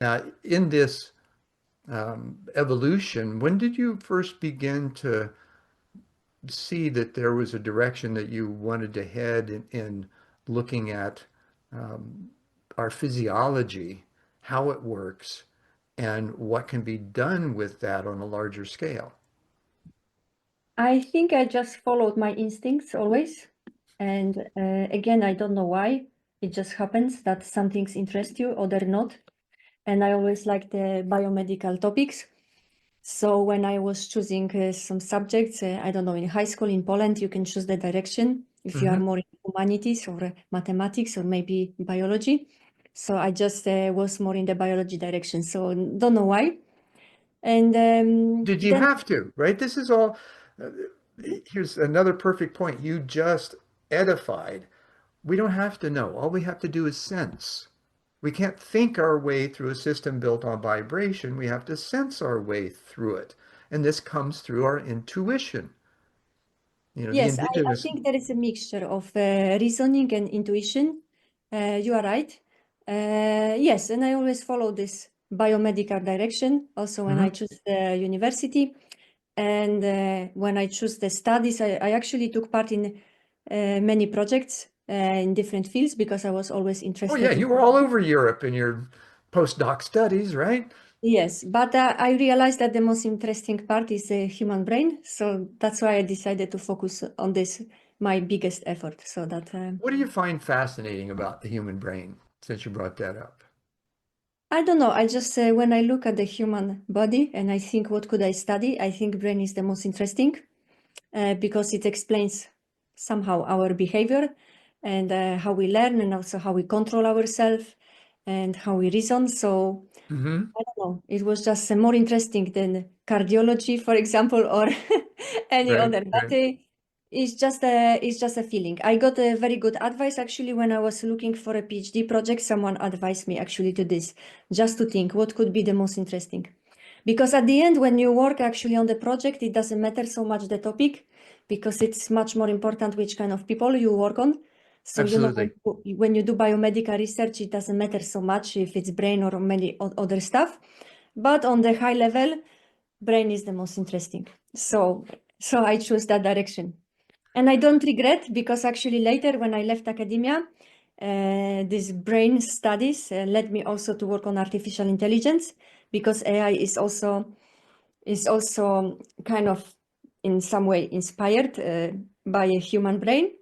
In this evolution, when did you first begin to see that there was a direction that you wanted to head in looking at um, our physiology, how it works, and what can be done with that on a larger scale? I think I just followed my instincts always. And again, I don't know why. It just happens that some things interest you, other not. And I always like the biomedical topics. So when I was choosing some subjects, I don't know, in high school in Poland, you can choose the direction if you are Hmm. more in humanities or mathematics or maybe biology. So I just was more in the biology direction. So don't know why. And Did you then, have to, right? This is all, uh, here's another perfect point. You just edified. We don't have to know. All we have to do is sense. We can't think our way through a system built on vibration. We have to sense our way through it. And this comes through our intuition. You know, the yes, I indigenous. think there is a mixture of reasoning and intuition. You are right. Yes, and I always follow this biomedical direction. Also, when I Mhm. choose the university and when I choose the studies, I actually took part in many projects in different fields because I was always Oh, yeah, interested in. you were all over Europe in your postdoc studies, right? Yes, but I realized that the most interesting part is the human brain. So that's why I decided to focus on this, my biggest effort. So that What do you find fascinating about the human brain, since you brought that up? I don't know. I just when I look at the human body and I think, what could I study? I think brain is the most interesting because it explains somehow our behavior and how we learn and also how we control ourselves and how we reason. So Hmm. I don't know. It was just more interesting than cardiology, for example, or any Right, other. But right. it's just a feeling. I got a very good advice actually when I was looking for a PhD project. Someone advised me actually to this, just to think what could be the most interesting. Because at the end, when you work actually on the project, it doesn't matter so much the topic, because it's much more important which kind of people you work on. So, Absolutely. when you do biomedical research, it doesn't matter so much if it's brain or many other stuff. But on the high level, brain is the most interesting. So I choose that direction. And I don't regret because actually later when I left academia, these brain studies led me also to work on artificial intelligence because AI is also kind of in some way inspired by a human brain.